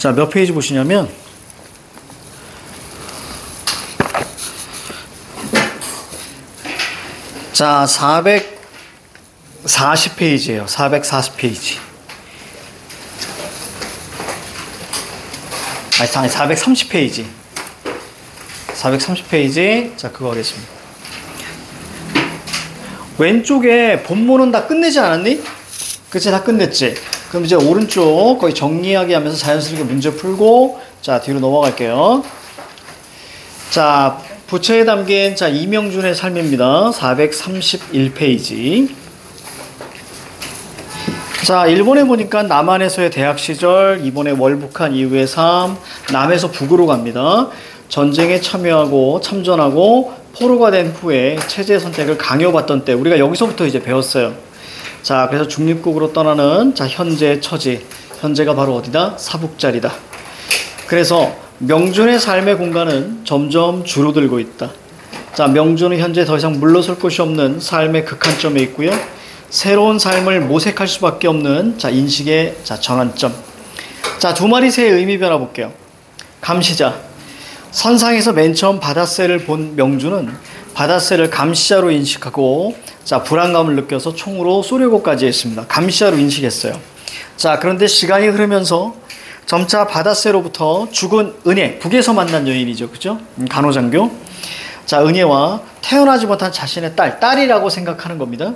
자, 몇 페이지 보시냐면 자, 440페이지예요. 440페이지. 아니, 430페이지. 430페이지. 자, 그거 하겠습니다. 왼쪽에 본문은 다 끝내지 않았니? 그치? 다 끝냈지? 그럼 이제 오른쪽 거의 정리하기 하면서 자연스럽게 문제 풀고, 자, 뒤로 넘어갈게요. 자, 부처에 담긴, 자, 이명준의 삶입니다. 431페이지. 자, 일본에 보니까 남한에서의 대학 시절, 이번에 월북한 이후의 삶, 남에서 북으로 갑니다. 전쟁에 참여하고 참전하고 포로가 된 후에 체제 선택을 강요받던 때, 우리가 여기서부터 이제 배웠어요. 자, 그래서 중립국으로 떠나는, 자, 현재의 처지. 현재가 바로 어디다? 사북자리다. 그래서 명준의 삶의 공간은 점점 줄어들고 있다. 자, 명준은 현재 더 이상 물러설 곳이 없는 삶의 극한점에 있고요. 새로운 삶을 모색할 수밖에 없는, 자, 인식의, 자, 전환점. 자, 두 마리 새의 의미 변화 볼게요. 감시자. 선상에서 맨 처음 바닷새를 본 명준은 바닷새를 감시자로 인식하고, 자, 불안감을 느껴서 총으로 쏘려고까지 했습니다. 감시자로 인식했어요. 자, 그런데 시간이 흐르면서 점차 바닷새로부터 죽은 은혜, 북에서 만난 여인이죠. 그죠? 간호장교. 자, 은혜와 태어나지 못한 자신의 딸이라고 생각하는 겁니다.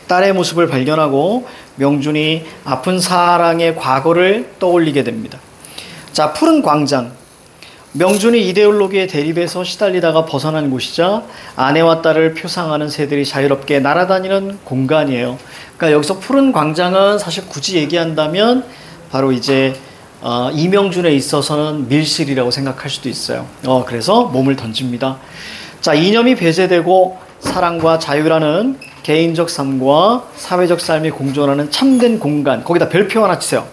딸의 모습을 발견하고 명준이 아픈 사랑의 과거를 떠올리게 됩니다. 자, 푸른 광장. 명준이 이데올로기의 대립에서 시달리다가 벗어난 곳이자 아내와 딸을 표상하는 새들이 자유롭게 날아다니는 공간이에요. 그러니까 여기서 푸른 광장은 사실 굳이 얘기한다면 바로 이제 이명준에 있어서는 밀실이라고 생각할 수도 있어요. 그래서 몸을 던집니다. 자, 이념이 배제되고 사랑과 자유라는 개인적 삶과 사회적 삶이 공존하는 참된 공간. 거기다 별표 하나 치세요.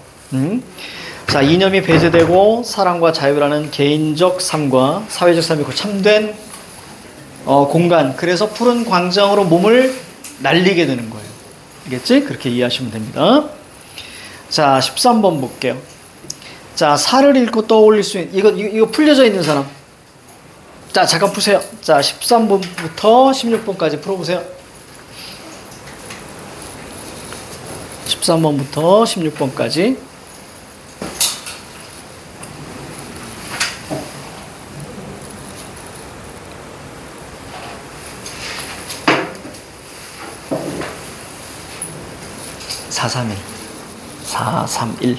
자, 이념이 배제되고 사랑과 자유라는 개인적 삶과 사회적 삶이 그 참된 공간. 그래서 푸른 광장으로 몸을 날리게 되는 거예요. 알겠지? 그렇게 이해하시면 됩니다. 자, 13번 볼게요. 자, 사를 읽고 떠올릴 수 있는, 이거 풀려져 있는 사람. 자, 잠깐 푸세요. 자, 13번부터 16번까지 풀어보세요. 13번부터 16번까지. (431) 431.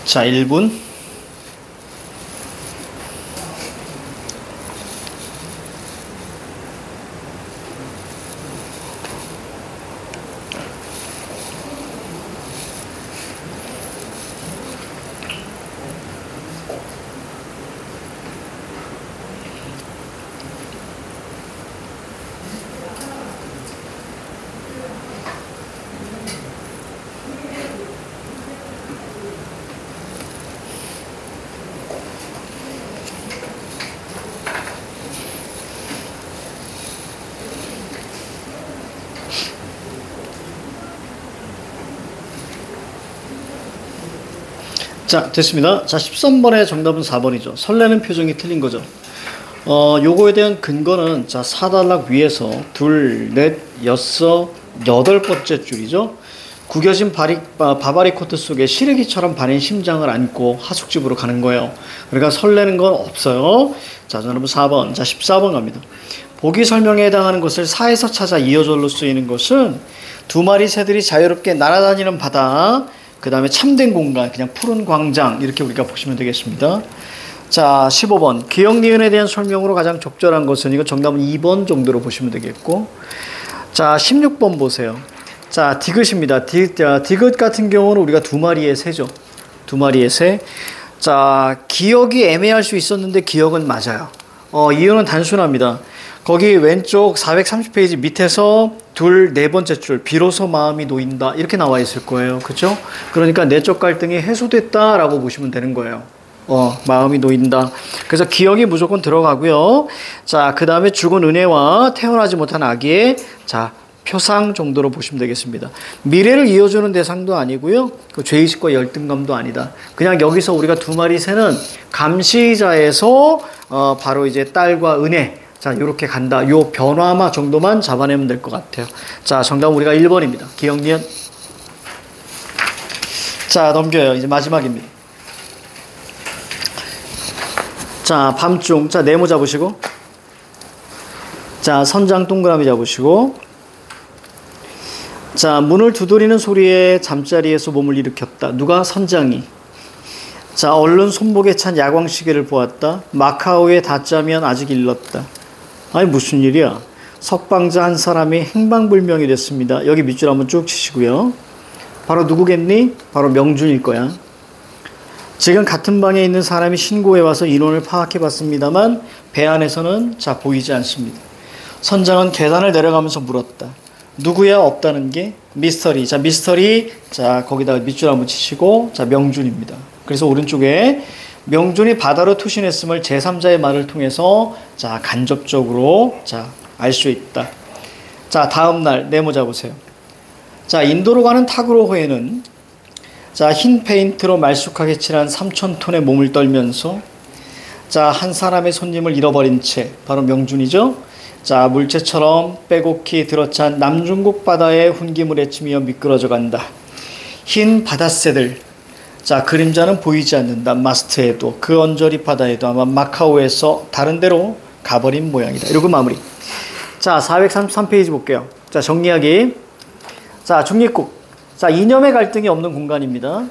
자, 1분. 자, 됐습니다. 자, 13번의 정답은 4번이죠. 설레는 표정이 틀린 거죠. 요거에 대한 근거는 자, 4단락 위에서 둘, 넷, 여섯, 여덟 번째 줄이죠. 구겨진 바바리 코트 속에 시래기처럼 반인 심장을 안고 하숙집으로 가는 거예요. 그러니까 설레는 건 없어요. 자, 여러분 4번. 자, 14번 갑니다. 보기 설명에 해당하는 것을 사에서 찾아 이어절로 쓰이는 것은 두 마리 새들이 자유롭게 날아다니는 바다, 그 다음에 참된 공간, 그냥 푸른 광장, 이렇게 우리가 보시면 되겠습니다. 자, 15번. 기역 니은에 대한 설명으로 가장 적절한 것은, 이거 정답은 2번 정도로 보시면 되겠고. 자, 16번 보세요. 자, 디귿입니다. 디귿 같은 경우는 우리가 두 마리의 새죠. 두 마리의 새. 자, 기역이 애매할 수 있었는데 기역은 맞아요. 이유는 단순합니다. 거기 왼쪽 430페이지 밑에서 둘, 네 번째 줄, 비로소 마음이 놓인다. 이렇게 나와 있을 거예요. 그죠? 그러니까 내적 갈등이 해소됐다라고 보시면 되는 거예요. 마음이 놓인다. 그래서 기억이 무조건 들어가고요. 자, 그 다음에 죽은 은혜와 태어나지 못한 아기의, 자, 표상 정도로 보시면 되겠습니다. 미래를 이어주는 대상도 아니고요. 그 죄의식과 열등감도 아니다. 그냥 여기서 우리가 두 마리 새는 감시자에서 바로 이제 딸과 은혜, 자, 요렇게 간다. 요 변화마 정도만 잡아내면 될 것 같아요. 자, 정답은 우리가 1번입니다. 기억 니은. 자, 넘겨요. 이제 마지막입니다. 자, 밤중. 자, 네모 잡으시고. 자, 선장 동그라미 잡으시고. 자, 문을 두드리는 소리에 잠자리에서 몸을 일으켰다. 누가? 선장이. 자, 얼른 손목에 찬 야광시계를 보았다. 마카오에 닿자면 아직 일렀다. 아니, 무슨 일이야? 석방자 한 사람이 행방불명이 됐습니다. 여기 밑줄 한번 쭉 치시고요. 바로 누구겠니? 바로 명준일 거야. 지금 같은 방에 있는 사람이 신고해 와서 인원을 파악해 봤습니다만 배 안에서는 자, 보이지 않습니다. 선장은 계단을 내려가면서 물었다. 누구야? 없다는 게? 미스터리. 자, 미스터리. 자, 거기다가 밑줄 한번 치시고, 자, 명준입니다. 그래서 오른쪽에 명준이 바다로 투신했음을 제3자의 말을 통해서 자, 간접적으로 자, 알 수 있다. 자, 다음 날 네모 잡으세요. 자, 인도로 가는 타그로호에는 자, 흰 페인트로 말쑥하게 칠한 3,000톤의 몸을 떨면서 자, 한 사람의 손님을 잃어버린 채, 바로 명준이죠. 자, 물체처럼 빼곡히 들어찬 남중국 바다의 훈기물에 치며 미끄러져 간다. 흰 바닷새들. 자, 그림자는 보이지 않는다. 마스트에도, 그 언저리 바다에도, 아마 마카오에서 다른 데로 가버린 모양이다. 이러고 마무리. 자, 433페이지 볼게요. 자, 정리하기. 자, 중립국. 자, 이념의 갈등이 없는 공간입니다.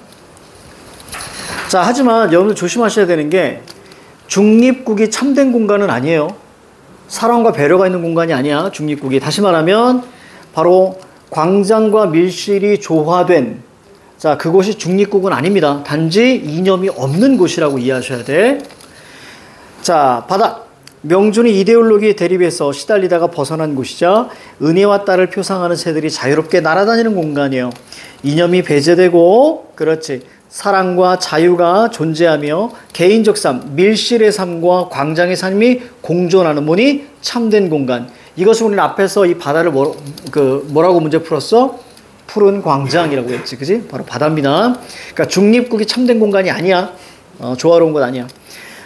자, 하지만 여러분 조심하셔야 되는 게 중립국이 참된 공간은 아니에요. 사랑과 배려가 있는 공간이 아니야. 중립국이. 다시 말하면 바로 광장과 밀실이 조화된, 자, 그곳이 중립국은 아닙니다. 단지 이념이 없는 곳이라고 이해하셔야 돼. 자, 바다. 명준이 이데올로기에 대립해서 시달리다가 벗어난 곳이자 은혜와 딸을 표상하는 새들이 자유롭게 날아다니는 공간이에요. 이념이 배제되고, 그렇지, 사랑과 자유가 존재하며 개인적 삶, 밀실의 삶과 광장의 삶이 공존하는 뭐니? 참된 공간. 이것을 우리는 앞에서 이 바다를 뭐라고 문제 풀었어? 푸른 광장이라고 했지, 그지? 바로 바다입니다. 그러니까 중립국이 참된 공간이 아니야. 조화로운 것 아니야.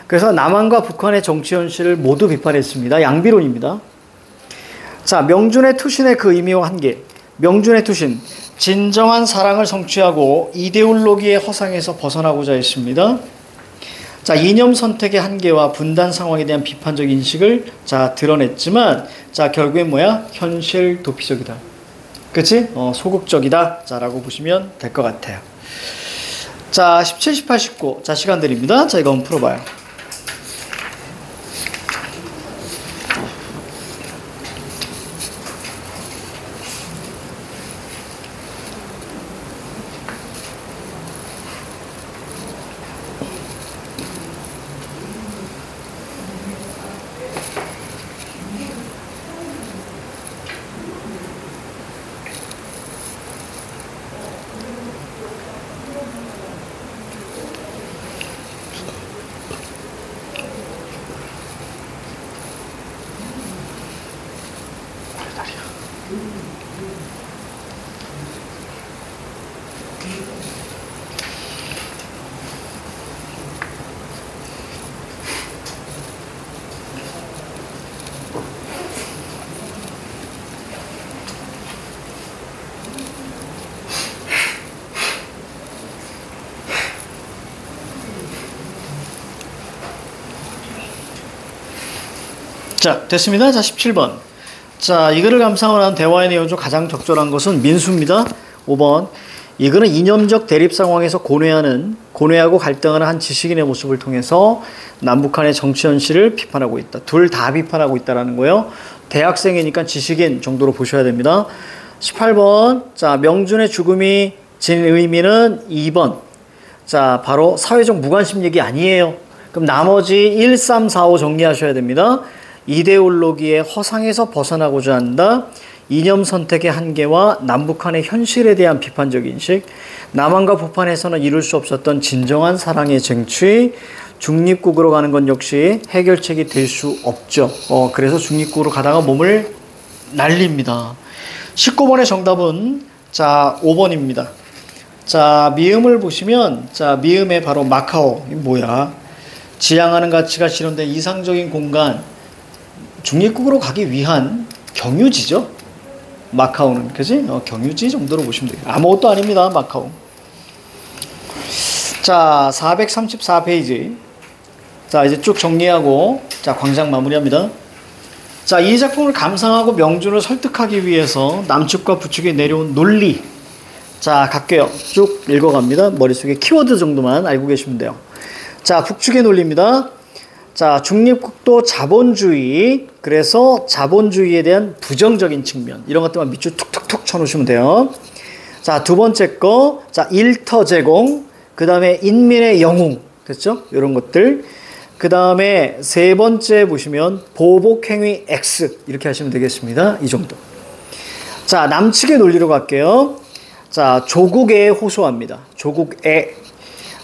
그래서 남한과 북한의 정치 현실을 모두 비판했습니다. 양비론입니다. 자, 명준의 투신의 그 의미와 한계. 명준의 투신. 진정한 사랑을 성취하고 이데올로기의 허상에서 벗어나고자 했습니다. 자, 이념 선택의 한계와 분단 상황에 대한 비판적 인식을 자, 드러냈지만, 자, 결국엔 뭐야? 현실 도피적이다. 그치? 소극적이다. 자, 라고 보시면 될 것 같아요. 자, 17, 18, 19. 자, 시간 드립니다. 자, 이거 한번 풀어봐요. 자, 됐습니다. 자, 17번. 자, 이거를 감상하는 대화의 내용 중 가장 적절한 것은 민수입니다. 5번. 이거는 이념적 대립 상황에서 고뇌하고 갈등하는 한 지식인의 모습을 통해서 남북한의 정치 현실을 비판하고 있다. 둘 다 비판하고 있다라는 거예요. 대학생이니까 지식인 정도로 보셔야 됩니다. 18번. 자, 명준의 죽음이 진 의미는 2번. 자, 바로 사회적 무관심 얘기 아니에요. 그럼 나머지 1, 3, 4, 5 정리하셔야 됩니다. 이데올로기의 허상에서 벗어나고자 한다. 이념 선택의 한계와 남북한의 현실에 대한 비판적 인식, 남한과 북한에서는 이룰 수 없었던 진정한 사랑의 쟁취, 중립국으로 가는 건 역시 해결책이 될 수 없죠. 그래서 중립국으로 가다가 몸을 날립니다. 19번의 정답은 자 5번입니다. 자, 미음을 보시면 자, 미음의 바로 마카오. 이 뭐야? 지향하는 가치가 실현된 이상적인 공간, 중립국으로 가기 위한 경유지죠. 마카오는, 그지? 경유지 정도로 보시면 돼요. 아무것도 아닙니다, 마카오. 자, 434페이지. 자, 이제 쭉 정리하고, 자, 광장 마무리합니다. 자, 이 작품을 감상하고 명준을 설득하기 위해서 남측과 북측에 내려온 논리. 자, 갈게요. 쭉 읽어갑니다. 머릿속에 키워드 정도만 알고 계시면 돼요. 자, 북측의 논리입니다. 자, 중립국도 자본주의, 그래서 자본주의에 대한 부정적인 측면, 이런 것들만 밑줄 툭툭툭 쳐놓으시면 돼요. 자, 두 번째 거, 자, 일터 제공, 그 다음에 인민의 영웅, 그렇죠? 이런 것들. 그 다음에 세 번째 보시면 보복행위 X, 이렇게 하시면 되겠습니다. 이 정도. 자, 남측의 논리로 갈게요. 자, 조국에 호소합니다. 조국에.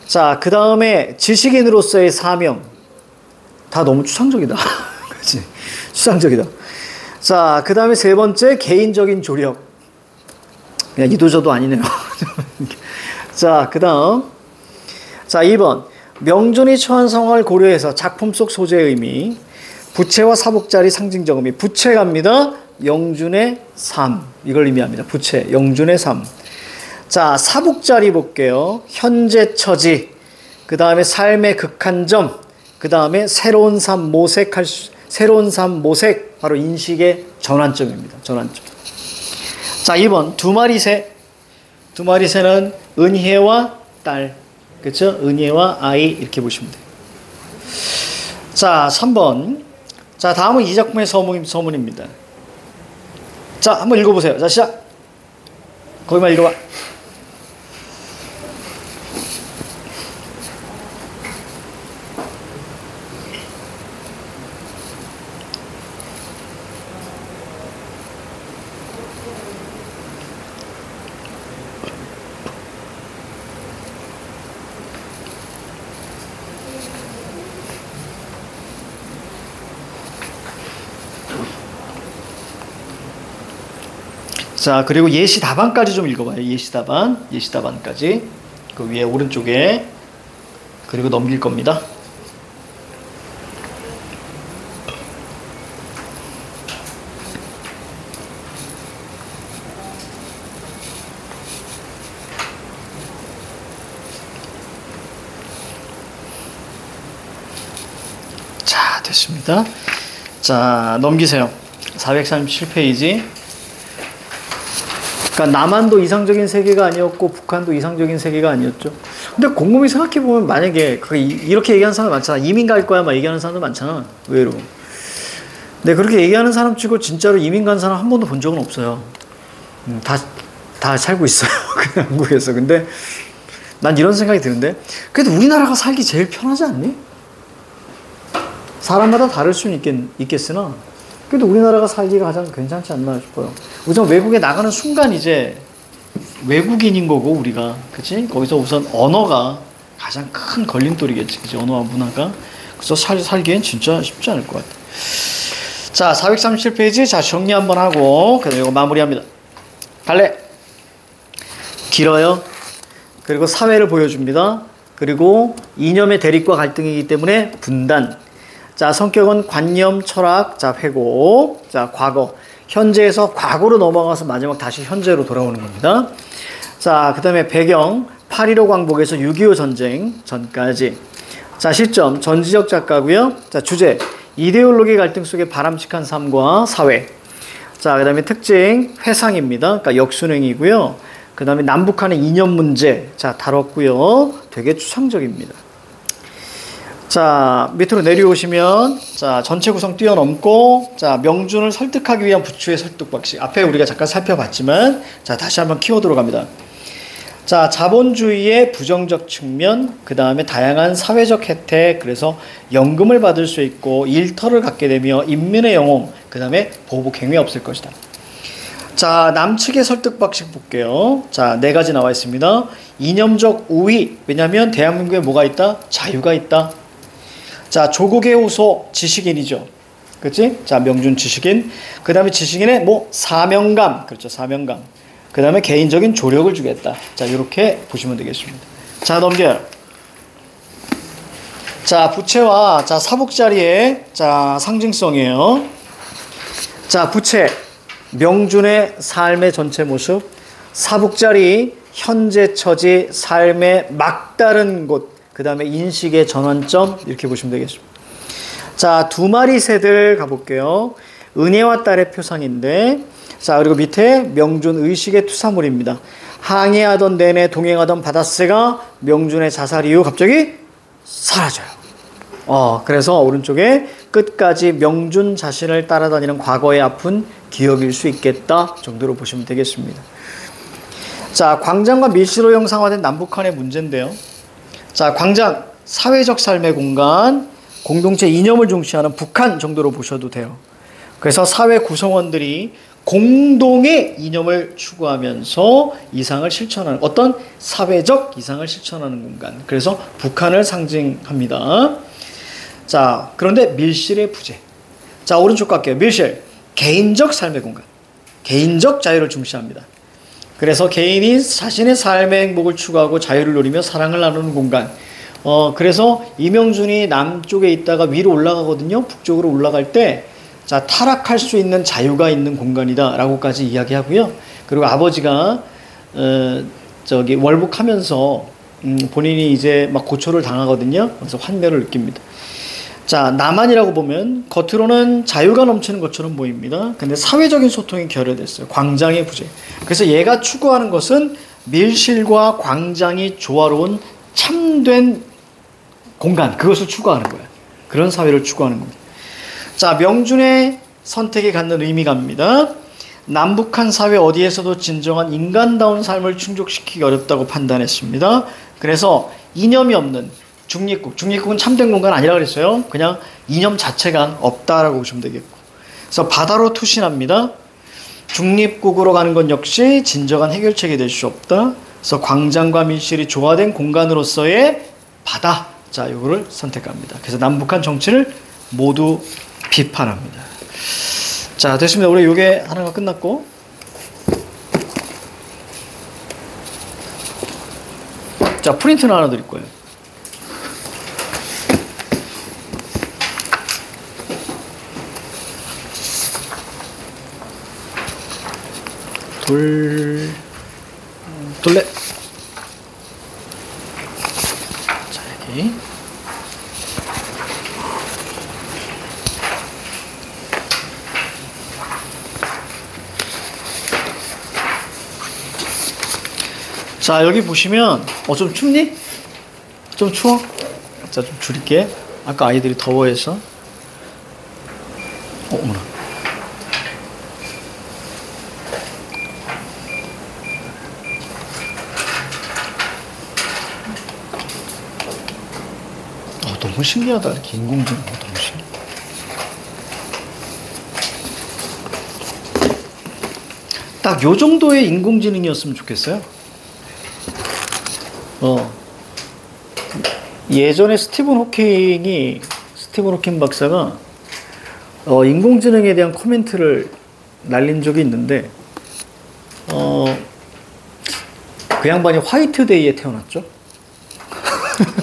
자, 그 다음에 지식인으로서의 사명. 다 너무 추상적이다. 그치? 추상적이다. 자, 그 다음에 세 번째, 개인적인 조력. 그냥 이도저도 아니네요. 자, 그 다음. 자, 2번. 명준이 처한 상황을 고려해서 작품 속 소재의 의미. 부채와 사복자리 상징적 의미. 부채 갑니다. 영준의 삶. 이걸 의미합니다. 부채, 영준의 삶. 자, 사복자리 볼게요. 현재 처지. 그 다음에 삶의 극한점. 그 다음에 새로운 삶 모색, 바로 인식의 전환점입니다. 전환점. 자, 2번, 두 마리 새. 두 마리 새는 은희와 딸. 그렇죠? 은희와 아이, 이렇게 보시면 돼요. 자, 3번. 자, 다음은 이 작품의 서문입니다. 자, 한번 읽어보세요. 자, 시작. 거기만 읽어봐. 자, 그리고 예시 답안까지 좀 읽어봐요. 예시 답안까지. 그 위에 오른쪽에. 그리고 넘길 겁니다. 자, 됐습니다. 자, 넘기세요. 437페이지. 그러니까 남한도 이상적인 세계가 아니었고 북한도 이상적인 세계가 아니었죠. 근데 곰곰이 생각해보면 만약에 이렇게 얘기하는 사람 많잖아. 이민 갈 거야 막 얘기하는 사람도 많잖아. 의외로. 근데 그렇게 얘기하는 사람 치고 진짜로 이민 간 사람 한 번도 본 적은 없어요. 다 살고 있어요. 그냥 한국에서. 근데 난 이런 생각이 드는데 그래도 우리나라가 살기 제일 편하지 않니? 사람마다 다를 수는 있겠으나 그래도 우리나라가 살기가 가장 괜찮지 않나 싶어요. 우선 외국에 나가는 순간 이제 외국인인 거고 우리가, 그치? 거기서 우선 언어가 가장 큰 걸림돌이겠지, 그치? 언어와 문화가. 그래서 살기엔 진짜 쉽지 않을 것 같아. 자, 437페이지. 자, 정리 한번 하고 그다음에 이거 마무리합니다. 갈래. 길어요. 그리고 사회를 보여줍니다. 그리고 이념의 대립과 갈등이기 때문에 분단. 자, 성격은 관념, 철학, 자, 회고, 자, 과거. 현재에서 과거로 넘어가서 마지막 다시 현재로 돌아오는 겁니다. 자, 그 다음에 배경, 8.15 광복에서 6.25 전쟁 전까지. 자, 시점, 전지적 작가고요. 자, 주제, 이데올로기 갈등 속의 바람직한 삶과 사회. 자, 그 다음에 특징, 회상입니다. 그러니까 역순행이고요. 그 다음에 남북한의 이념 문제. 자, 다뤘고요. 되게 추상적입니다. 자, 밑으로 내려오시면, 자, 전체 구성 뛰어넘고, 자, 명준을 설득하기 위한 부추의 설득 방식. 앞에 우리가 잠깐 살펴봤지만, 자, 다시 한번 키워드로 갑니다. 자, 자본주의의 부정적 측면, 그 다음에 다양한 사회적 혜택, 그래서 연금을 받을 수 있고, 일터를 갖게 되며, 인민의 영웅, 그 다음에 보복행위 없을 것이다. 자, 남측의 설득 방식 볼게요. 자, 4가지 나와 있습니다. 이념적 우위, 왜냐하면 대한민국에 뭐가 있다? 자유가 있다. 자, 조국의 호소, 지식인이죠. 그치? 자, 명준 지식인. 그 다음에 지식인의 뭐, 사명감. 그렇죠, 사명감. 그 다음에 개인적인 조력을 주겠다. 자, 이렇게 보시면 되겠습니다. 자, 넘겨요. 자, 부채와, 자, 사복자리의, 자, 상징성이에요. 자, 부채. 명준의 삶의 전체 모습. 사복자리, 현재 처지, 삶의 막다른 곳. 그 다음에 인식의 전환점. 이렇게 보시면 되겠습니다. 자, 2마리 새들 가볼게요. 은혜와 딸의 표상인데, 자, 그리고 밑에 명준 의식의 투사물입니다. 항해하던 내내 동행하던 바다새가 명준의 자살 이후 갑자기 사라져요. 그래서 오른쪽에 끝까지 명준 자신을 따라다니는 과거의 아픈 기억일 수 있겠다 정도로 보시면 되겠습니다. 자, 광장과 밀실로 형상화된 남북한의 문제인데요. 자, 광장, 사회적 삶의 공간, 공동체 이념을 중시하는 북한 정도로 보셔도 돼요. 그래서 사회 구성원들이 공동의 이념을 추구하면서 이상을 실천하는 어떤 사회적 이상을 실천하는 공간. 그래서 북한을 상징합니다. 자, 그런데 밀실의 부재. 자, 오른쪽 갈게요. 밀실. 개인적 삶의 공간. 개인적 자유를 중시합니다. 그래서 개인이 자신의 삶의 행복을 추구하고 자유를 누리며 사랑을 나누는 공간. 그래서 이명준이 남쪽에 있다가 위로 올라가거든요. 북쪽으로 올라갈 때 자, 타락할 수 있는 자유가 있는 공간이다 라고까지 이야기하고요. 그리고 아버지가 월북하면서 본인이 이제 막 고초를 당하거든요. 그래서 환멸을 느낍니다. 자, 남한이라고 보면 겉으로는 자유가 넘치는 것처럼 보입니다. 근데 사회적인 소통이 결여됐어요. 광장의 부재. 그래서 얘가 추구하는 것은 밀실과 광장이 조화로운 참된 공간, 그것을 추구하는 거예요. 그런 사회를 추구하는 겁니다. 자, 명준의 선택이 갖는 의미가 입니다. 남북한 사회 어디에서도 진정한 인간다운 삶을 충족시키기 어렵다고 판단했습니다. 그래서 이념이 없는 중립국, 중립국은 참된 공간 아니라 그랬어요. 그냥 이념 자체가 없다라고 보시면 되겠고. 그래서 바다로 투신합니다. 중립국으로 가는 건 역시 진정한 해결책이 될 수 없다. 그래서 광장과 밀실이 조화된 공간으로서의 바다. 자, 이거를 선택합니다. 그래서 남북한 정치를 모두 비판합니다. 자, 됐습니다. 우리 요게 하나가 끝났고. 자, 프린트는 하나 드릴 거예요. 둘레. 자, 여기. 자, 여기 보시면 좀 춥니? 좀 추워? 자, 좀 줄일게. 아까 아이들이 더워해서. 어머나. 너무 신기하다. 이렇게 인공지능 너무 신기해. 딱 요 정도의 인공지능이었으면 좋겠어요. 예전에 스티븐 호킹 박사가 인공지능에 대한 코멘트를 날린 적이 있는데 그 양반이 화이트데이에 태어났죠.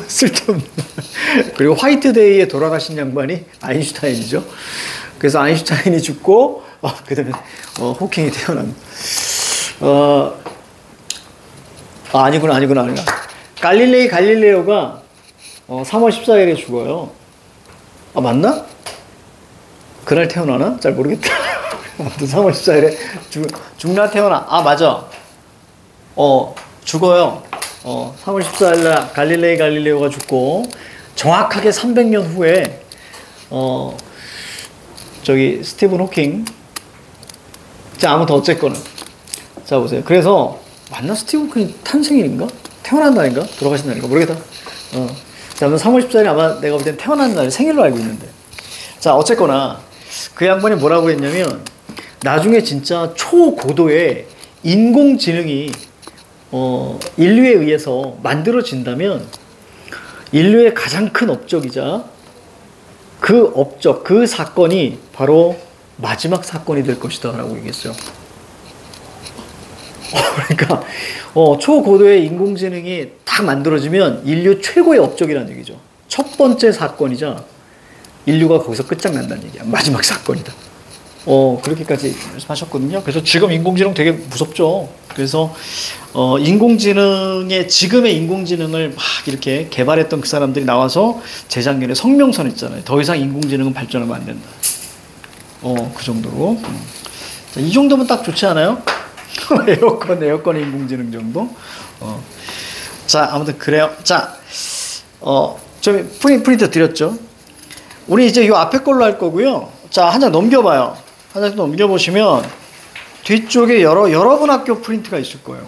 쓸데없는. 그리고 화이트데이에 돌아가신 양반이 아인슈타인이죠. 그래서 아인슈타인이 죽고 그 다음에 호킹이 태어난. 아니구나. 갈릴레오가 3월 14일에 죽어요. 맞나? 그날 태어나나? 잘 모르겠다. 아무튼 3월 14일에 죽나 태어나. 아, 맞아. 죽어요. 3월 14일날 갈릴레오가 죽고 정확하게 300년 후에 저기 스티븐 호킹. 자, 아무튼 어쨌거나. 자, 보세요. 그래서 맞나? 스티븐 호킹 탄생일인가? 태어난 날인가? 돌아가신 날인가? 모르겠다. 자, 3월 14일 아마 내가 볼 땐 태어난 날 생일로 알고 있는데. 자, 어쨌거나 그 양반이 뭐라고 했냐면 나중에 진짜 초고도의 인공지능이 인류에 의해서 만들어진다면 인류의 가장 큰 업적이자 그 업적, 그 사건이 바로 마지막 사건이 될 것이다 라고 얘기했어요. 그러니까 초고도의 인공지능이 딱 만들어지면 인류 최고의 업적이라는 얘기죠. 첫 번째 사건이자 인류가 거기서 끝장난다는 얘기야. 마지막 사건이다. 그렇게까지 말씀하셨거든요. 그래서 지금 인공지능 되게 무섭죠. 그래서 지금의 인공지능을 막 이렇게 개발했던 그 사람들이 나와서 재작년에 성명서 냈잖아요. 더 이상 인공지능은 발전하면 안 된다. 그 정도로. 자, 이 정도면 딱 좋지 않아요? 에어컨 인공지능 정도? 자, 아무튼 그래요. 자, 좀 프린트 드렸죠? 우리 이제 요 앞에 걸로 할 거고요. 자, 한 장 넘겨봐요. 한 장 넘겨보시면 뒤쪽에 여러분 학교 프린트가 있을 거예요.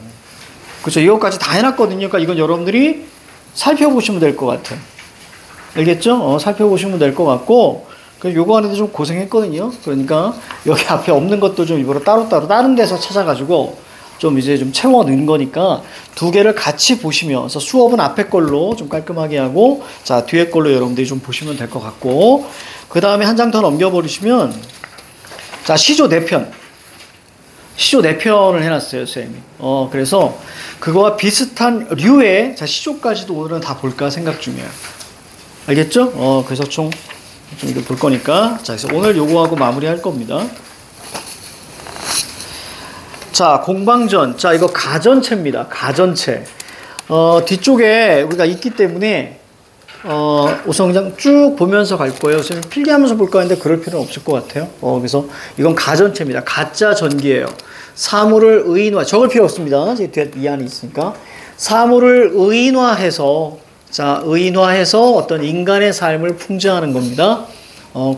그렇죠? 이거까지 다 해놨거든요. 그러니까 이건 여러분들이 살펴보시면 될 것 같아요. 알겠죠? 살펴보시면 될 것 같고, 요거 하는데 좀 고생했거든요. 그러니까 여기 앞에 없는 것도 좀 일부러 따로따로 다른 데서 찾아가지고 좀 이제 좀 채워 넣은 거니까 두 개를 같이 보시면서 수업은 앞에 걸로 좀 깔끔하게 하고, 자, 뒤에 걸로 여러분들이 좀 보시면 될 것 같고, 그 다음에 한 장 더 넘겨버리시면, 자, 시조 4편. 시조 4편을 해놨어요, 선생님이. 그래서 그거와 비슷한 류의, 자, 시조까지도 오늘은 다 볼까 생각 중이에요. 알겠죠? 그래서 좀 이거 볼 거니까. 자, 그래서 오늘 요거하고 마무리 할 겁니다. 자, 공방전. 자, 이거 가전체입니다. 가전체. 뒤쪽에 우리가 있기 때문에, 우선 그냥 쭉 보면서 갈 거예요. 지금 필기하면서 볼까 했는데 그럴 필요는 없을 것 같아요. 그래서 이건 가전체입니다. 가짜 전기예요. 사물을 의인화, 적을 필요 없습니다. 뒤에 이 안에 있으니까. 사물을 의인화해서, 자, 의인화해서 어떤 인간의 삶을 풍자하는 겁니다.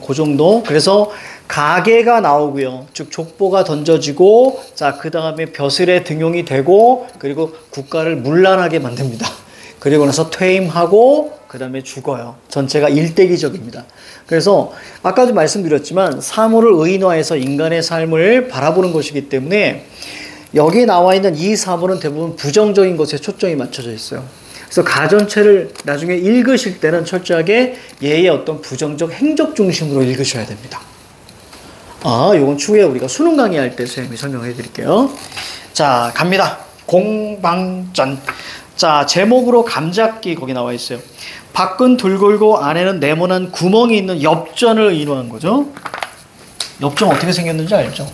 그 정도. 그래서 가계가 나오고요. 즉 족보가 던져지고, 자, 그 다음에 벼슬에 등용이 되고, 그리고 국가를 문란하게 만듭니다. 그리고 나서 퇴임하고, 그 다음에 죽어요. 전체가 일대기적입니다. 그래서 아까도 말씀드렸지만 사물을 의인화해서 인간의 삶을 바라보는 것이기 때문에 여기 나와 있는 이 사물은 대부분 부정적인 것에 초점이 맞춰져 있어요. 그래서 가전체를 나중에 읽으실 때는 철저하게 얘의 어떤 부정적 행적 중심으로 읽으셔야 됩니다. 요건 추후에 우리가 수능 강의할 때 선생님이 설명해 드릴게요. 자, 갑니다. 공방전. 자, 제목으로 감잡기 거기 나와 있어요. 밖은 둥글고 안에는 네모난 구멍이 있는 엽전을 의인화한 거죠. 엽전 어떻게 생겼는지 알죠?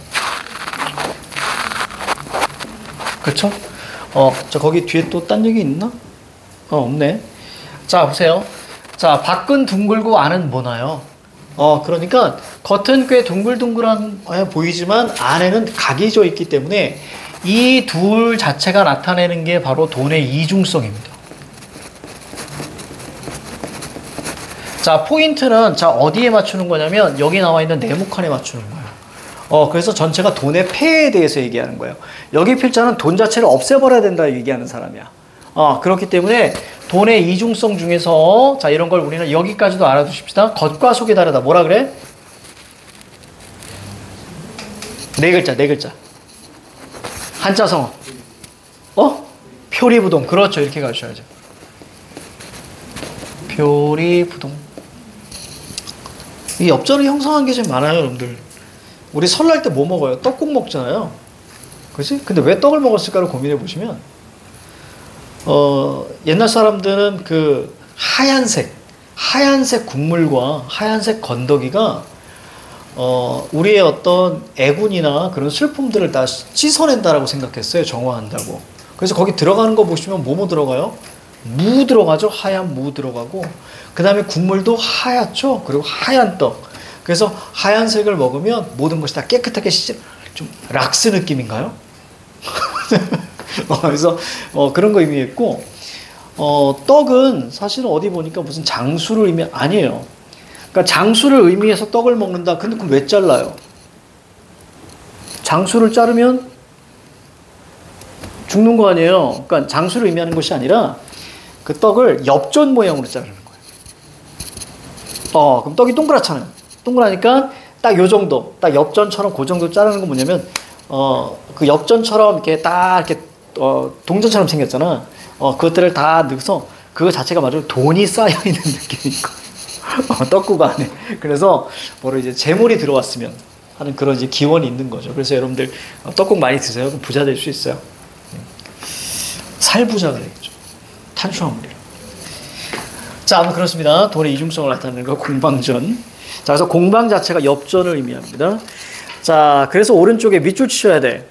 그렇죠? 자, 거기 뒤에 또 딴 얘기 있나? 없네. 자, 보세요. 자, 밖은 둥글고 안은 뭐나요? 그러니까 겉은 꽤 둥글둥글한 보이지만 안에는 각이 져 있기 때문에 이 둘 자체가 나타내는 게 바로 돈의 이중성입니다. 자, 포인트는 자, 어디에 맞추는 거냐면 여기 나와 있는 네모칸에 맞추는 거예요. 그래서 전체가 돈의 폐해에 대해서 얘기하는 거예요. 여기 필자는 돈 자체를 없애버려야 된다 얘기하는 사람이야. 그렇기 때문에 돈의 이중성 중에서 자, 이런 걸 우리는 여기까지도 알아두십시다. 겉과 속이 다르다. 뭐라 그래? 네 글자. 한자 성어. 표리부동. 그렇죠. 이렇게 가르쳐야죠. 표리부동. 이 엽전을 형성한 게 좀 많아요, 여러분들. 우리 설날 때 뭐 먹어요? 떡국 먹잖아요. 그렇지? 근데 왜 떡을 먹었을까를 고민해 보시면, 옛날 사람들은 그 하얀색 국물과 하얀색 건더기가 우리의 어떤 애군이나 그런 슬픔들을 다 씻어낸다라고 생각했어요. 정화한다고. 그래서 거기 들어가는 거 보시면 뭐뭐 들어가요? 무 들어가죠. 하얀 무 들어가고, 그 다음에 국물도 하얗죠. 그리고 하얀 떡. 그래서 하얀색을 먹으면 모든 것이 다 깨끗하게 좀 락스 느낌인가요? 그래서 그런 거 의미했고, 떡은 사실은 어디 보니까 무슨 장수를 아니에요. 그러니까 장수를 의미해서 떡을 먹는다. 근데 그럼 왜 잘라요? 장수를 자르면 죽는 거 아니에요. 그러니까 장수를 의미하는 것이 아니라 그 떡을 엽전 모양으로 자르는 거예요. 그럼 떡이 동그랗잖아요. 동그라니까 딱 요 정도, 딱 엽전처럼 그 정도 자르는 건 뭐냐면, 그 엽전처럼 이렇게 딱 이렇게 동전처럼 생겼잖아. 그것들을 다 넣어서 그거 자체가 말로 돈이 쌓여 있는 느낌인 거예요. 떡국 안에. 그래서 뭐로 이제 재물이 들어왔으면 하는 그런 이제 기원이 있는 거죠. 그래서 여러분들 떡국 많이 드세요. 그럼 부자 될 수 있어요. 살부자 그래야겠죠. 탄수화물이라. 자, 아무튼 그렇습니다. 돈의 이중성을 나타내는 거 공방전. 자, 그래서 공방 자체가 엽전을 의미합니다. 자, 그래서 오른쪽에 밑줄 치셔야 돼.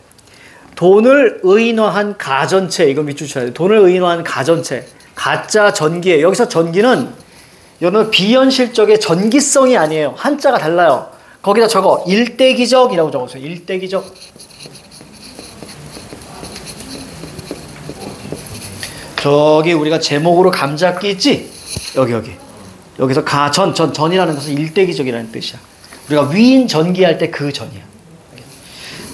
돈을 의인화한 가전체. 이거 밑줄 쳐야 돼. 돈을 의인화한 가전체. 가짜 전기에. 여기서 전기는 여러분 비현실적의 전기성이 아니에요. 한자가 달라요. 거기다 적어. 일대기적이라고 적었어요. 일대기적. 저기 우리가 제목으로 감잡기 있지? 여기. 여기서 전이라는 것은 일대기적이라는 뜻이야. 우리가 위인 전기할 때 그 전이야.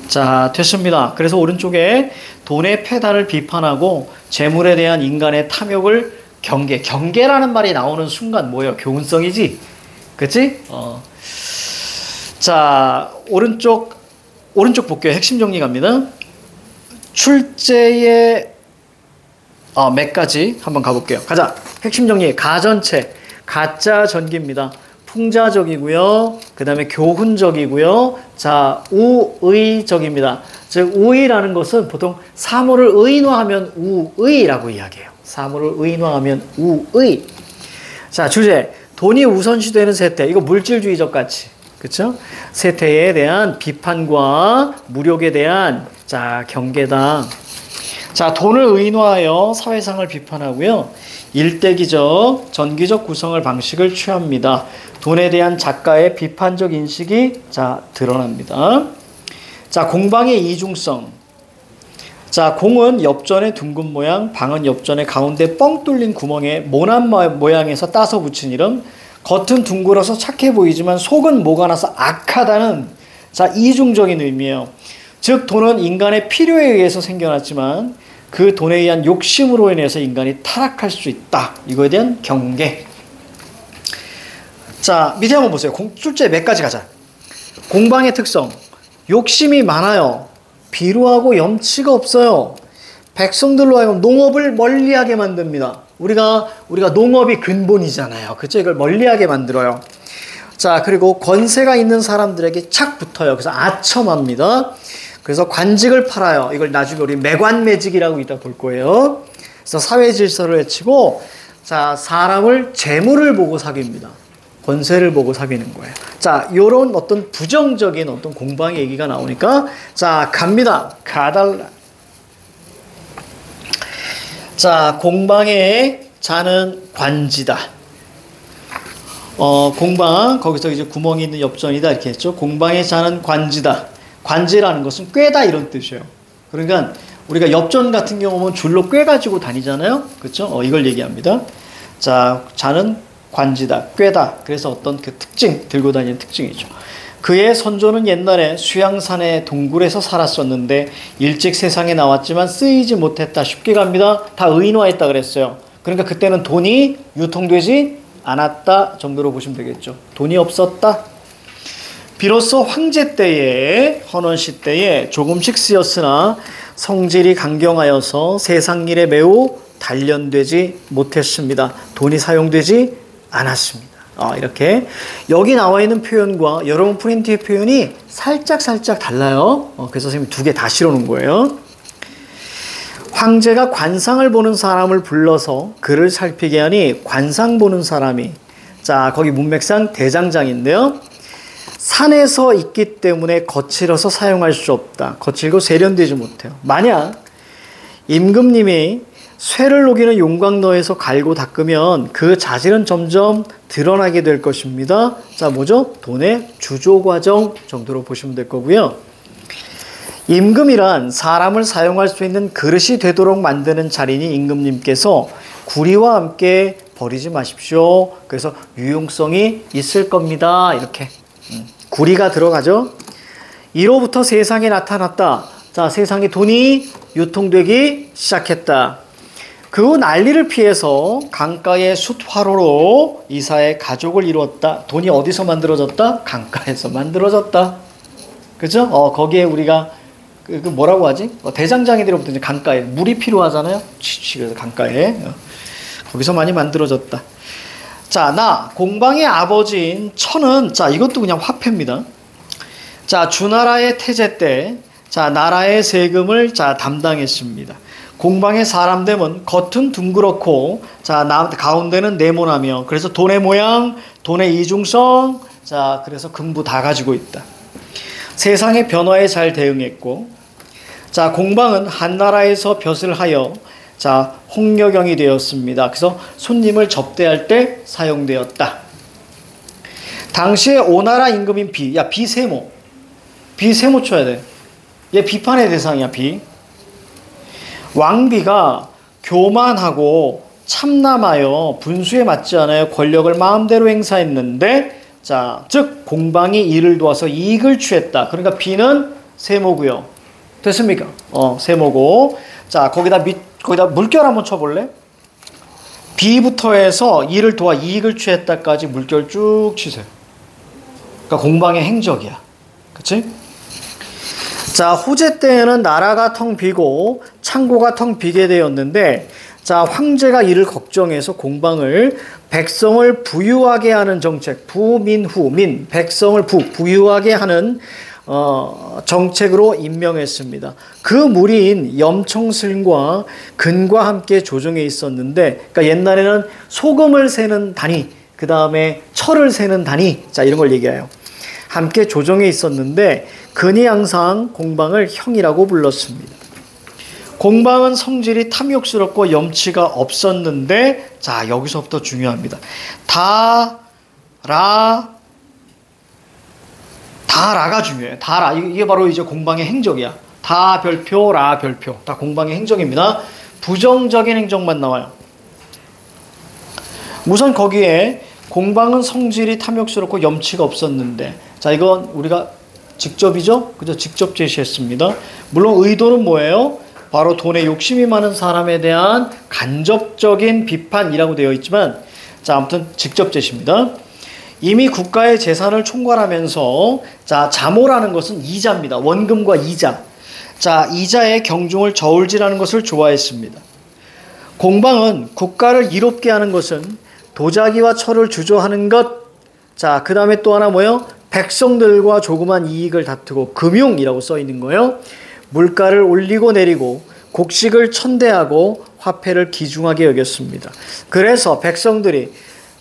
자, 됐습니다. 그래서 오른쪽에 돈의 폐단을 비판하고 재물에 대한 인간의 탐욕을 경계라는 말이 나오는 순간 뭐예요? 교훈성이지? 그치? 자, 오른쪽 볼게요. 핵심 정리 갑니다. 출제의 몇 가지 한번 가볼게요. 가자. 핵심 정리. 가전체. 가짜 전기입니다. 풍자적이고요. 그 다음에 교훈적이고요. 자, 우의적입니다. 즉 우의라는 것은 보통 사물을 의인화하면 우의라고 이야기해요. 사물을 의인화하면 우의. 자, 주제. 돈이 우선시되는 세태. 이거 물질주의적 가치. 그렇죠? 세태에 대한 비판과 무력에 대한 경계다. 자, 돈을 의인화하여 사회상을 비판하고요. 일대기적, 전기적 구성을 방식을 취합니다. 돈에 대한 작가의 비판적 인식이 드러납니다. 자, 공방의 이중성. 자, 공은 엽전의 둥근 모양, 방은 엽전의 가운데 뻥 뚫린 구멍에 모난 모양에서 따서 붙인 이름. 겉은 둥글어서 착해 보이지만 속은 뭐가 나서 악하다는 이중적인 의미예요. 즉 돈은 인간의 필요에 의해서 생겨났지만 그 돈에 의한 욕심으로 인해서 인간이 타락할 수 있다. 이거에 대한 경계. 자, 밑에 한번 보세요. 출제 몇 가지 가자. 공방의 특성. 욕심이 많아요. 비루하고 염치가 없어요. 백성들로 하여금 농업을 멀리하게 만듭니다. 우리가 농업이 근본이잖아요. 그렇죠? 이걸 멀리하게 만들어요. 자, 그리고 권세가 있는 사람들에게 착 붙어요. 그래서 아첨합니다. 그래서 관직을 팔아요. 이걸 나중에 우리 매관매직이라고 이따 볼 거예요. 그래서 사회 질서를 해치고, 사람을 재물을 보고 사귀입니다. 권세를 보고 사귀는 거예요. 자, 요런 어떤 부정적인 어떤 공방의 얘기가 나오니까, 갑니다. 가달라. 자, 공방의 자는 관지다. 공방, 거기서 이제 구멍이 있는 엽전이다. 이렇게 했죠. 공방의 자는 관지다. 관지라는 것은 꿰다 이런 뜻이에요. 그러니까 우리가 엽전 같은 경우는 줄로 꿰가지고 다니잖아요. 그렇죠? 이걸 얘기합니다. 자, 자는 관지다. 꿰다. 그래서 어떤 그 특징, 들고 다니는 특징이죠. 그의 선조는 옛날에 수양산의 동굴에서 살았었는데 일찍 세상에 나왔지만 쓰이지 못했다. 쉽게 갑니다. 다 의인화했다 그랬어요. 그러니까 그때는 돈이 유통되지 않았다 정도로 보시면 되겠죠. 돈이 없었다. 비로소 황제 때에, 헌원시 때에 조금씩 쓰였으나 성질이 강경하여서 세상 일에 매우 단련되지 못했습니다. 돈이 사용되지 않았습니다. 이렇게 여기 나와 있는 표현과 여러분 프린트의 표현이 살짝 달라요. 그래서 선생님이 두 개 다 실어놓은 거예요. 황제가 관상을 보는 사람을 불러서 그를 살피게 하니 관상 보는 사람이, 거기 문맥상 대장장인데요. 산에서 있기 때문에 거칠어서 사용할 수 없다. 거칠고 세련되지 못해요. 만약 임금님이 쇠를 녹이는 용광로에서 갈고 닦으면 그 자질은 점점 드러나게 될 것입니다. 자, 뭐죠? 돈의 주조 과정 정도로 보시면 될 거고요. 임금이란 사람을 사용할 수 있는 그릇이 되도록 만드는 자리니 임금님께서 구리와 함께 버리지 마십시오. 그래서 유용성이 있을 겁니다. 이렇게 구리가 들어가죠. 이로부터 세상에 나타났다. 자, 세상에 돈이 유통되기 시작했다. 그 후 난리를 피해서 강가의 숫화로로 이사의 가족을 이루었다. 돈이 어디서 만들어졌다? 강가에서 만들어졌다. 그죠? 거기에 우리가 그 뭐라고 하지? 대장장이들로부터 이제 강가에 물이 필요하잖아요. 그래서 강가에 거기서 많이 만들어졌다. 자, 나 공방의 아버지인 천은, 자, 이것도 그냥 화폐입니다. 자, 주나라의 태제 때, 자, 나라의 세금을 자 담당했습니다. 공방의 사람됨은 겉은 둥그렇고, 자, 가운데는 네모나며, 그래서 돈의 모양, 돈의 이중성, 자, 그래서 금부 다 가지고 있다. 세상의 변화에 잘 대응했고, 자, 공방은 한나라에서 벼슬 하여, 자, 홍려경이 되었습니다. 그래서 손님을 접대할 때 사용되었다. 당시에 오나라 임금인 비, 야, 비세모. 비세모 쳐야 돼. 얘 비판의 대상이야, 비. 왕비가 교만하고 참남하여 분수에 맞지 않아요. 권력을 마음대로 행사했는데, 자, 즉 공방이 이를 도와서 이익을 취했다. 그러니까 비는 세모고요. 됐습니까? 세모고. 자, 거기다 물결 한번 쳐볼래? 비부터 해서 이를 도와 이익을 취했다까지 물결 쭉 치세요. 그러니까 공방의 행적이야. 그치? 자, 호재 때에는 나라가 텅 비고 창고가 텅 비게 되었는데, 자, 황제가 이를 걱정해서 공방을 백성을 부유하게 하는 정책, 부민후, 백성을 부유하게 하는 정책으로 임명했습니다. 그 무리인 염청슬과 근과 함께 조정해 있었는데, 그러니까 옛날에는 소금을 세는 단위, 그 다음에 철을 세는 단위, 자, 이런 걸 얘기해요. 함께 조정해 있었는데 근이 항상 공방을 형이라고 불렀습니다. 공방은 성질이 탐욕스럽고 염치가 없었는데, 자, 여기서부터 중요합니다. 다라가 중요해요. 다라. 이게 바로 이제 공방의 행적이야. 다 별표, 라 별표. 다 공방의 행적입니다. 부정적인 행적만 나와요. 우선 거기에 공방은 성질이 탐욕스럽고 염치가 없었는데, 자, 이건 우리가 직접이죠? 그죠? 직접 제시했습니다. 물론 의도는 뭐예요? 바로 돈에 욕심이 많은 사람에 대한 간접적인 비판이라고 되어 있지만, 자, 아무튼 직접 제시입니다. 이미 국가의 재산을 총괄하면서, 자, 자모라는 것은 이자입니다. 원금과 이자. 자, 이자의 경중을 저울질하는 것을 좋아했습니다. 공방은 국가를 이롭게 하는 것은 도자기와 철을 주저하는 것. 자, 그 다음에 또 하나 뭐예요? 백성들과 조그만 이익을 다투고, 금융이라고 써 있는 거예요. 물가를 올리고 내리고 곡식을 천대하고 화폐를 귀중하게 여겼습니다. 그래서 백성들이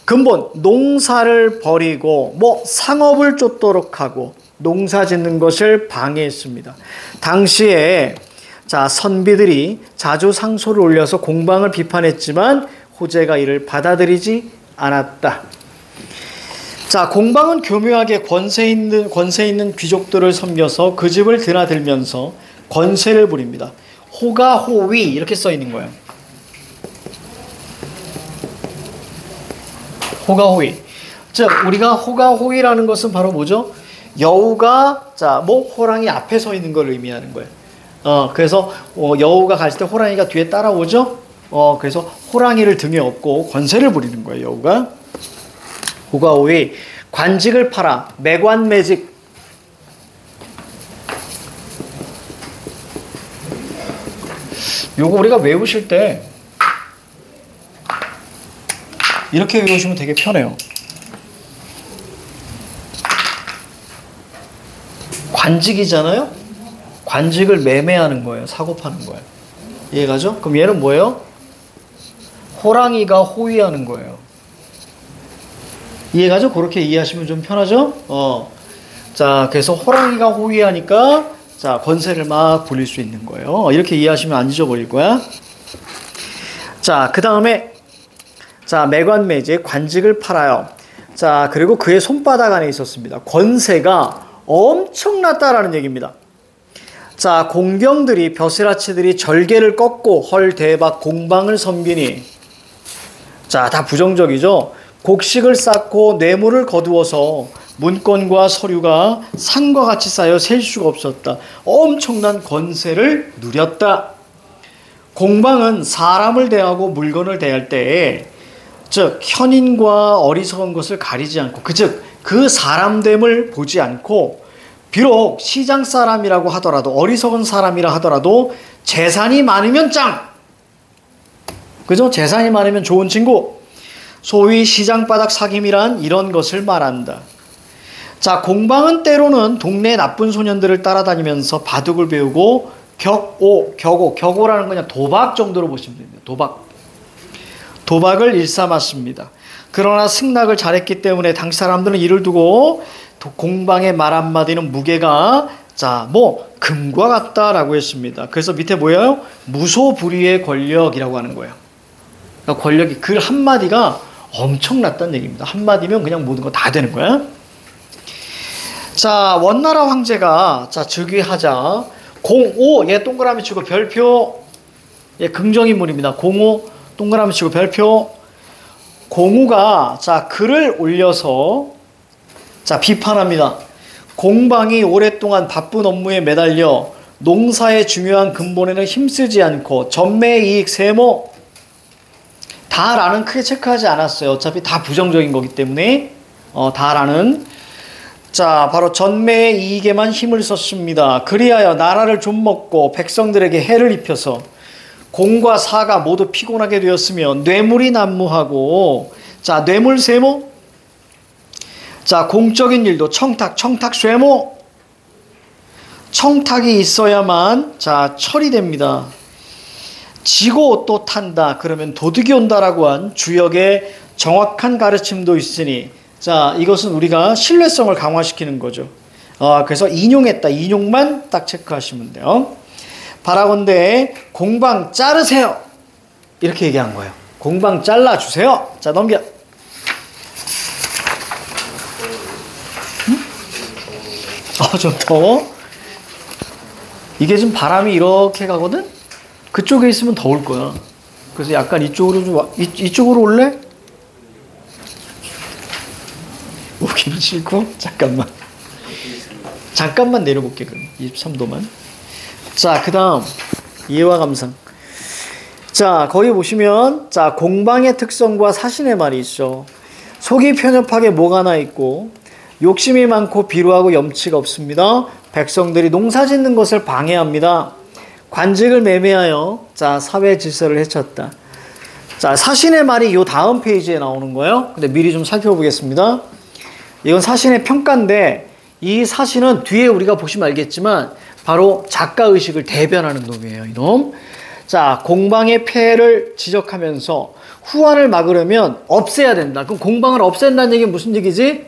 근본 농사를 버리고 상업을 쫓도록 하고 농사 짓는 것을 방해했습니다. 당시에, 자, 선비들이 자주 상소를 올려서 공방을 비판했지만 호재가 이를 받아들이지 않았다. 자, 공방은 교묘하게 권세 있는 귀족들을 섬겨서 그 집을 드나들면서 권세를 부립니다. 호가 호위 이렇게 써 있는 거예요. 호가 호위. 즉 우리가 호가 호위라는 것은 바로 뭐죠? 여우가, 자, 호랑이 앞에 서 있는 걸 의미하는 거예요. 그래서 여우가 갈 때 호랑이가 뒤에 따라오죠. 그래서 호랑이를 등에 업고 권세를 부리는 거예요, 여우가. 호가 호위. 관직을 팔아. 매관매직. 요거 우리가 외우실 때 이렇게 외우시면 되게 편해요. 관직이잖아요? 관직을 매매하는 거예요. 사고 파는 거예요. 이해가죠? 그럼 얘는 뭐예요? 호랑이가 호위하는 거예요. 이해가죠? 그렇게 이해하시면 좀 편하죠? 자, 그래서 호랑이가 호위하니까, 자, 권세를 막 부릴 수 있는 거예요. 이렇게 이해하시면 안 잊어버릴 거야. 자, 그 다음에 자, 매관매제 관직을 팔아요. 자, 그리고 그의 손바닥 안에 있었습니다. 권세가 엄청났다라는 얘기입니다. 자, 공경들이 벼슬아치들이 절개를 꺾고 헐 대박 공방을 섬기니, 자, 다 부정적이죠. 곡식을 쌓고 뇌물을 거두어서 문건과 서류가 산과 같이 쌓여 셀 수가 없었다. 엄청난 권세를 누렸다. 공방은 사람을 대하고 물건을 대할 때에 즉 현인과 어리석은 것을 가리지 않고 그 사람됨을 보지 않고, 비록 시장 사람이라고 하더라도 어리석은 사람이라 하더라도 재산이 많으면 짱, 그죠? 재산이 많으면 좋은 친구, 소위 시장바닥 사귐이란 이런 것을 말한다. 자, 공방은 때로는 동네 나쁜 소년들을 따라다니면서 바둑을 배우고 격오라는 건 그냥 도박 정도로 보시면 됩니다. 도박을 일삼았습니다. 그러나 승낙을 잘했기 때문에 당시 사람들은 이를 두고 공방의 말 한마디는 무게가 금과 같다라고 했습니다. 그래서 밑에 뭐예요? 무소불위의 권력이라고 하는 거예요. 그러니까 권력이 글 한마디가 엄청났다는 얘기입니다. 한마디면 그냥 모든 거 다 되는 거야. 자, 원나라 황제가 즉위하자 공오, 얘 동그라미 치고 별표, 얘 긍정인물입니다. 공오 동그라미 치고 별표. 공우가 글을 올려서 비판합니다. 공방이 오랫동안 바쁜 업무에 매달려 농사의 중요한 근본에는 힘쓰지 않고 전매이익 세모 다라는 크게 체크하지 않았어요. 어차피 다 부정적인 거기 때문에 다라는 바로 전매의 이익에만 힘을 썼습니다. 그리하여 나라를 좀먹고 백성들에게 해를 입혀서 공과 사가 모두 피곤하게 되었으며 뇌물이 난무하고, 뇌물 세모, 공적인 일도 청탁 쇠모, 청탁이 있어야만 철이 됩니다. 지고 또 탄다 그러면 도둑이 온다라고 한 주역의 정확한 가르침도 있으니, 이것은 우리가 신뢰성을 강화시키는 거죠. 그래서 인용했다, 인용만 딱 체크하시면 돼요. 바라건대 공방 자르세요, 이렇게 얘기한 거예요. 공방 잘라주세요. 자, 넘겨. 좀 더워. 이게 지금 바람이 이렇게 가거든. 그쪽에 있으면 더울 거야. 그래서 약간 이쪽으로 좀 이쪽으로 올래? 오기는 싫고. 잠깐만 내려볼게. 그럼 23도만. 그 다음 이해와 감상. 거기 보시면 공방의 특성과 사신의 말이 있어. 속이 편협하게 뭐가 나 있고 욕심이 많고 비루하고 염치가 없습니다. 백성들이 농사 짓는 것을 방해합니다. 관직을 매매하여 사회 질서를 해쳤다. 사신의 말이 요 다음 페이지에 나오는 거예요. 근데 미리 좀 살펴보겠습니다. 이건 사신의 평가인데, 이 사신은 뒤에 우리가 보시면 알겠지만 바로 작가의식을 대변하는 놈이에요, 이놈. 공방의 폐해를 지적하면서 후환을 막으려면 없애야 된다. 그럼 공방을 없앤다는 얘기는 무슨 얘기지?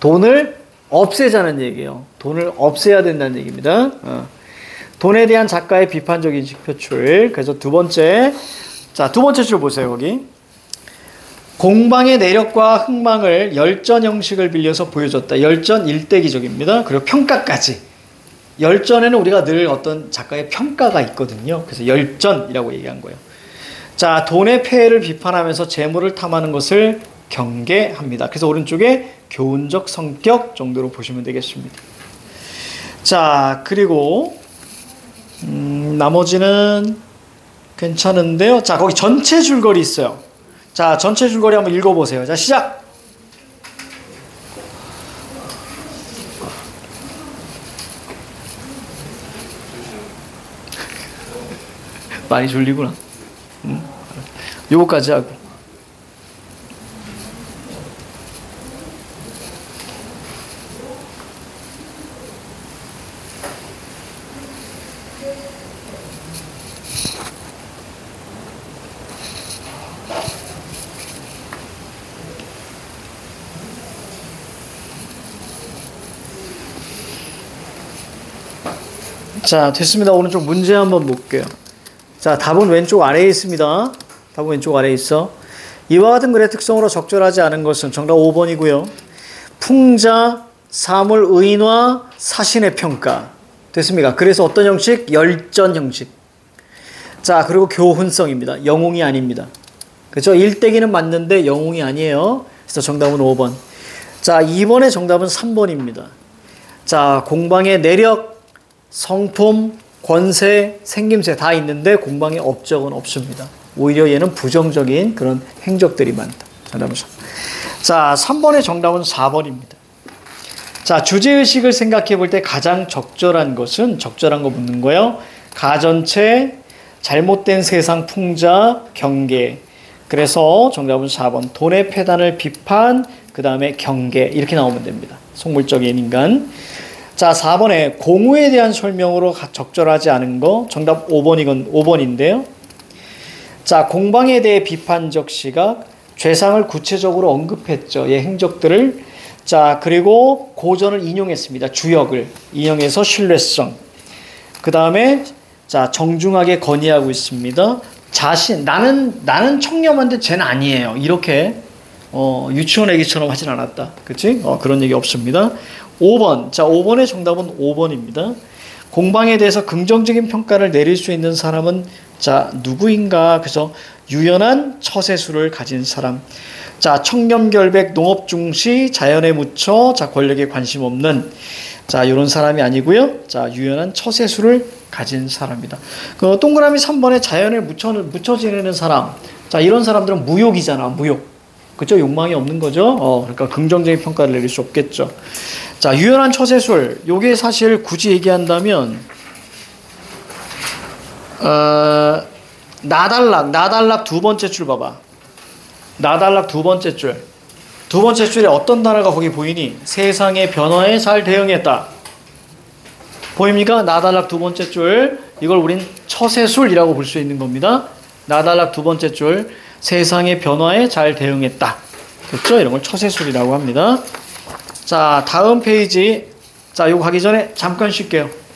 돈을 없애자는 얘기예요. 돈을 없애야 된다는 얘기입니다. 돈에 대한 작가의 비판적인 인식 표출. 그래서 두 번째 줄 보세요, 거기. 공방의 내력과 흥망을 열전 형식을 빌려서 보여줬다. 열전 일대기적입니다. 그리고 평가까지. 열전에는 우리가 늘 어떤 작가의 평가가 있거든요. 그래서 열전이라고 얘기한 거예요. 돈의 폐해를 비판하면서 재물을 탐하는 것을 경계합니다. 그래서 오른쪽에 교훈적 성격 정도로 보시면 되겠습니다. 그리고 나머지는 괜찮은데요. 거기 전체 줄거리 있어요. 전체 줄거리 한번 읽어보세요. 시작! 많이 졸리구나. 요거까지 하고. 됐습니다. 오른쪽 문제 한번 볼게요. 자, 답은 왼쪽 아래에 있습니다. 답은 왼쪽 아래에 있어. 이와 같은 글의 특성으로 적절하지 않은 것은 정답 5번이고요. 풍자, 사물, 의인화, 사신의 평가. 됐습니까? 그래서 어떤 형식? 열전 형식. 자, 그리고 교훈성입니다. 영웅이 아닙니다. 그렇죠? 일대기는 맞는데 영웅이 아니에요. 그래서 정답은 5번. 자, 2번의 정답은 3번입니다. 자, 공방의 내력, 성품, 권세, 생김새 다 있는데 공방의 업적은 없습니다. 오히려 얘는 부정적인 그런 행적들이 많다. 정답은 3번. 자, 3번의 정답은 4번입니다. 자, 주제의식을 생각해 볼 때 가장 적절한 것은 적절한 거 묻는 거예요. 가전체, 잘못된 세상 풍자, 경계. 그래서 정답은 4번. 돈의 폐단을 비판, 그 다음에 경계. 이렇게 나오면 됩니다. 속물적인 인간. 자, 4번에 공우에 대한 설명으로 적절하지 않은 거. 정답 5번인데요. 자, 공방에 대해 비판적 시각. 죄상을 구체적으로 언급했죠. 얘 행적들을. 자, 그리고 고전을 인용했습니다. 주역을 인용해서 신뢰성. 그 다음에 자, 정중하게 건의하고 있습니다. 나는 청렴한데 쟤는 아니에요. 이렇게 유치원 애기처럼 하진 않았다. 그치? 그런 얘기 없습니다. 5번. 자, 5번의 정답은 5번입니다. 공방에 대해서 긍정적인 평가를 내릴 수 있는 사람은 자, 누구인가? 그래서 유연한 처세술을 가진 사람. 자, 청렴결백, 농업중시, 자연에 묻혀, 자, 권력에 관심 없는, 자, 이런 사람이 아니고요. 자, 유연한 처세술을 가진 사람이다. 그 동그라미 3번에 자연에 묻혀 지내는 사람. 자, 이런 사람들은 무욕이잖아, 무욕. 그죠? 욕망이 없는 거죠? 그러니까 긍정적인 평가를 내릴 수 없겠죠. 자, 유연한 처세술. 요게 사실 굳이 얘기한다면, 나달락 두 번째 줄 봐봐. 나달락 두 번째 줄. 두 번째 줄에 어떤 단어가 거기 보이니? 세상의 변화에 잘 대응했다. 보입니까? 나달락 두 번째 줄. 이걸 우린 처세술이라고 볼 수 있는 겁니다. 나달락 두 번째 줄. 세상의 변화에 잘 대응했다. 그렇죠? 이런 걸 처세술이라고 합니다. 자, 다음 페이지. 자, 이거 가기 전에 잠깐 쉴게요.